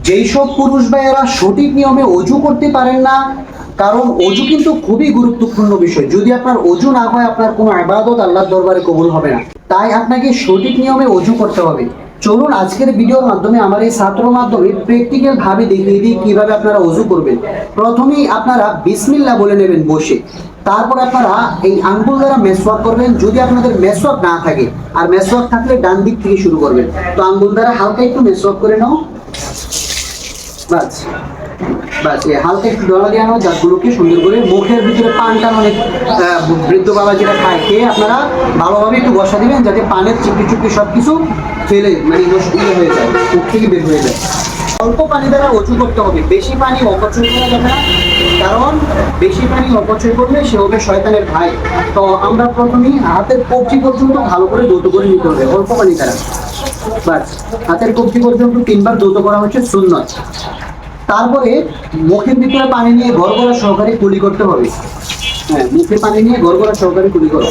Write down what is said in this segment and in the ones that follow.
যেই সব পুরুষ ভাইয়েরা সঠিক নিয়মে অজু করতে পারেন না, কারণ অজু কিন্তু খুবই গুরুত্বপূর্ণ বিষয়। যদি আপনার অজু না হয় আপনার কোনো ইবাদত আল্লাহর দরবারে কবুল হবে না। তাই আপনাকে সঠিক নিয়মে অজু করতে হবে। চলুন আজকের ভিডিওর মাধ্যমে আমার এই ছাত্র মাধ্যমে প্র্যাকটিক্যাল ভাবে দেখিয়ে দিই কিভাবে আপনারা অজু করবেন। প্রথমেই আপনারা বিসমিল্লাহ বলে নেবেন বসে। তারপর আপনারা এই আঙ্গুল দ্বারা মেসওয়াক করবেন। যদি আপনাদের মেসওয়াক না থাকে, আর মেসওয়াক থাকলে ডান দিক থেকে শুরু করবেন। তো আঙ্গুল দ্বারা হালকা একটু মেসওয়াক করে নাও। বাস বাস হালকা একটু ডলা দিয়ে আনো দাঁতগুলোকে সুন্দর করে। মুখের ভিতরে পানটা অনেক বৃদ্ধ বাবা যেটা খায়, খেয়ে আপনারা ভালোভাবে একটু বসা দিবেন যাতে পানের চিপড়ি চুপড়ি সব কিছু ফেলে মানে ইয়ে হয়ে যায়, মুখ থেকে বের হয়ে যায়। অল্প পানি দ্বারা অজু করতে হবে, বেশি পানি অপচয় করা যাবে না, কারণ বেশি পানি অপচয় করলে সে হবে শয়তানের ভাই। তো আমরা প্রথমেই হাতের কবজি পর্যন্ত ভালো করে ধৌত করে নিতে হবে অল্প পানি দ্বারা। বাস হাতের কবজি পর্যন্ত 3 বার ধৌত করা হচ্ছে সুন্নত। তারপরে মুখের ভিতরে পানি নিয়ে গড়গড়া সহকারে কুলি করতে হবে। হ্যাঁ, মুখে পানি নিয়ে গড়গড়া সহকারে কুলি করো।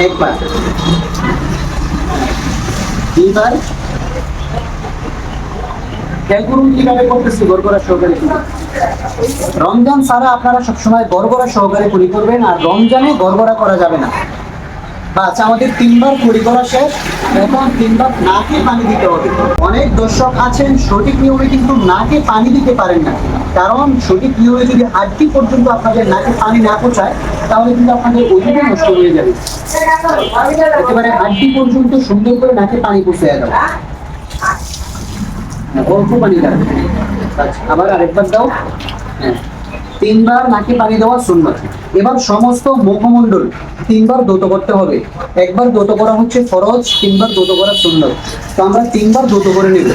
একবার, 2 বার। খেয়াল করুন কিভাবে করতেছি গড়গড়া সহকারে কুলি। রমজান ছাড়া আপনারা সবসময় গড়গড়া সহকারে কুলি করবেন, আর রমজানে গড়গড়া করা যাবে না। বাস আমাদের 3 বার কুলি করা শেষ। এখন 3 বার নাকে পানি দিতে হবে। অনেক দর্শক আছেন সঠিক নিয়মে কিন্তু নাকে পানি দিতে পারেন না, কারণ সঠিক নিয়মে যদি হাড্ডি পর্যন্ত আপনাদের নাকে পানি না পৌঁছায় তাহলে কিন্তু আপনাদের ওজুটা নষ্ট হয়ে যাবে। একেবারে হাড্ডি পর্যন্ত সুন্দর করে নাকে পানি পৌঁছে যাবে। অল্প পানি দাও। আবার আরেকবার দাও। হ্যাঁ, 3 বার নাকে পানি দেওয়া সুন্নাত। এবার সমস্ত মুখমণ্ডল 3 বার ধৌত করতে হবে। একবার ধৌত করা হচ্ছে ফরজ, 3 বার ধৌত করা সুন্নাত। তো আমরা 3 বার ধৌত করে নেব।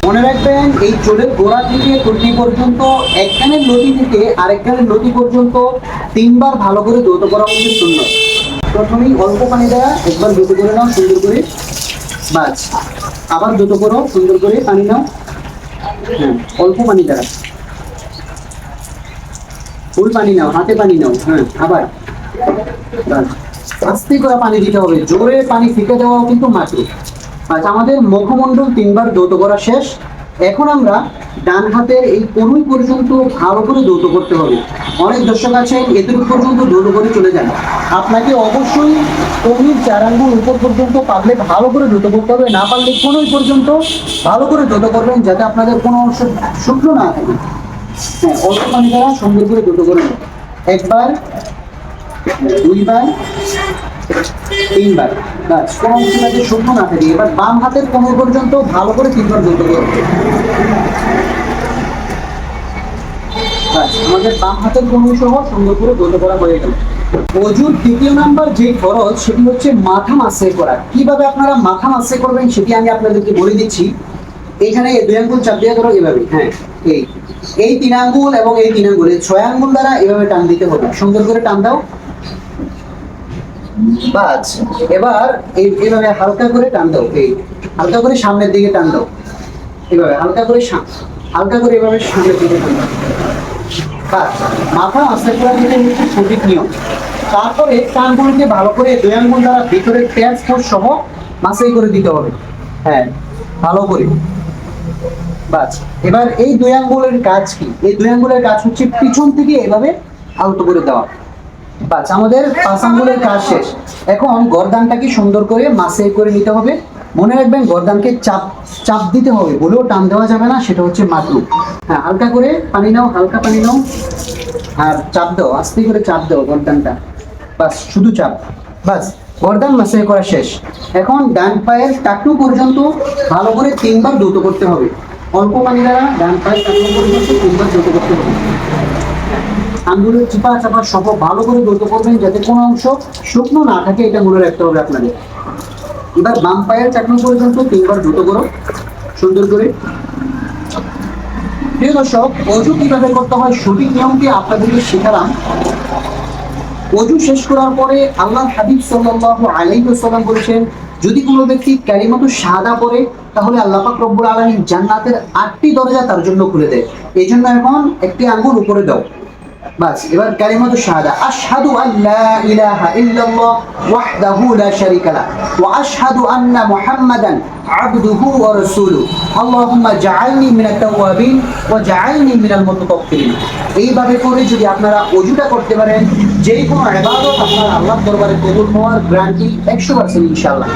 মনে রাখবেন এই চুলের গোড়া থেকে টুটি পর্যন্ত, এক কানের লতি থেকে আরেক কানের লতি পর্যন্ত 3 বার ভালো করে ধৌত করা হচ্ছে সুন্নাত। প্রথমেই অল্প পানি দেওয়া, একবার ধৌত করে নাও সুন্দর করে। বাস আবার ধৌত করো সুন্দর করে, পানি নাও। হ্যাঁ, অল্প পানি দেওয়া, ফুল পানি নাও, হাতে পানি নাও। হ্যাঁ, আবার আস্তে করে পানি দিতে হবে, জোরে পানি ফিকে দেওয়াও কিন্তু মাটি। আচ্ছা, আমাদের মুখমণ্ডল 3 বার ধৌত করা শেষ। এখন আমরা ডান হাতের এই কনুই পর্যন্ত ভালো করে ধৌত করতে হবে। অনেক দর্শক আছেন এদের পর্যন্ত ধৌত করে চলে যান। আপনাকে অবশ্যই কনুইর 4 আঙ্গুল উপর পর্যন্ত পারলে ভালো করে ধৌত করতে হবে, না পারলে কনুই পর্যন্ত ভালো করে ধৌত করবেন যাতে আপনাদের কোনো অংশ শুকনো না থাকে। হ্যাঁ, অল্প পানি দ্বারা সুন্দর করে ধৌত করে নেব। একবার, 2 বার, 3 বার। বাস কোনো অংশ যাতে শুকনো না থাকে। এবার বাম হাতের কোমর পর্যন্ত ভালো করে 3 বার ধৌত করব। বাস আমাদের বাম হাতের কোমর সহ সুন্দর করে ধৌত করা হয়ে গেল। অজুর 2য় নাম্বার যে ফরজ সেটি হচ্ছে মাথা মাসে করা। কিভাবে আপনারা মাথা মাসে করবেন সেটি আমি আপনাদেরকে বলে দিচ্ছি। এইখানে 2 আঙ্গুল চাপ দিয়ে ধরো এভাবে। হ্যাঁ, এই 3 আঙ্গুল এবং এই 3 আঙ্গুল, এই 6 আঙ্গুল দ্বারা এভাবে টান দিতে হবে। সুন্দর করে টান দাও। বাস এবার এইভাবে হালকা করে টান দাও। এই হালকা করে সামনের দিকে টান দাও। এভাবে হালকা করে এভাবে সামনের দিকে টান দাও। বাস মাথা আস্তে করে দিতে হচ্ছে সঠিক নিয়ম। তারপরে কানগুলোকে ভালো করে 2 আঙ্গুল দ্বারা ভিতরে প্যাঁচ সহ মাসাই করে দিতে হবে। হ্যাঁ, ভালো করে। বাস এবার এই 2 আঙ্গুলের কাজ কি? এই 2 আঙ্গুলের কাজ হচ্ছে পিছন থেকে এভাবে আলতো করে দেওয়া। বাস আমাদের 5 আঙ্গুলের কাজ শেষ। এখন গর্দানটাকে সুন্দর করে মাসাই করে নিতে হবে। মনে রাখবেন গর্দানকে চাপ দিতে হবে, বলেও টান দেওয়া যাবে না, সেটা হচ্ছে মাকরুহ। হ্যাঁ, হালকা করে পানি নাও, হালকা পানি নাও, আর চাপ দাও, আস্তে করে চাপ দাও গর্দানটা। বাস শুধু চাপ। বাস গর্দান মাসাই করা শেষ। এখন ডান পায়ের টাকনু পর্যন্ত ভালো করে 3 বার ধৌত করতে হবে। অল্প পানি দ্বারা ডান পায়ের টাকনু পর্যন্ত 3 বার ধৌত করতে হবে। আঙ্গুলের চিপা চাপা সহ ভালো করে ধৌত করবেন যাতে কোনো অংশ শুকনো না থাকে, এটা মনে রাখতে হবে আপনাদের। এবার বাম পায়ের টাকনু পর্যন্ত 3 বার ধৌত করো সুন্দর করে। প্রিয় দর্শক, অজু কিভাবে করতে হয় সঠিক নিয়মটি আপনাদেরকে শেখালাম। অজু শেষ করার পরে আল্লাহর হাবিব সাল্লাল্লাহু আলাইহি ওয়াসাল্লাম বলেছেন, যদি কোনো ব্যক্তি কালিমাতুশ শাহাদা পড়ে তাহলে আল্লাহ পাক রব্বুল আলামিন জান্নাতের 8টি দরজা তার জন্য খুলে দেয়। এই জন্য এখন একটি আঙ্গুল উপরে দাও। বাস এবার কালিমাতু শাহাদা, আশহাদু আল্লা ইলাহা ইল্লাল্লাহ ওয়াহদাহু লা শারীকা লাহ ওয়া আশহাদু আন্না মুহাম্মাদান আবদুহু ওয়া রাসূলুহু আল্লাহুম্মা জাআলনি মিনাত তাওয়াবিন ওয়া জাআলনি মিনাল মুতাতাহহিরিন। এইভাবে করে যদি আপনারা ওযুটা করতে পারেন, যে কোনো ইবাদত আপনার আল্লাহর দরবারে কবুল হওয়ার গ্যারান্টি 100% ইনশাআল্লাহ।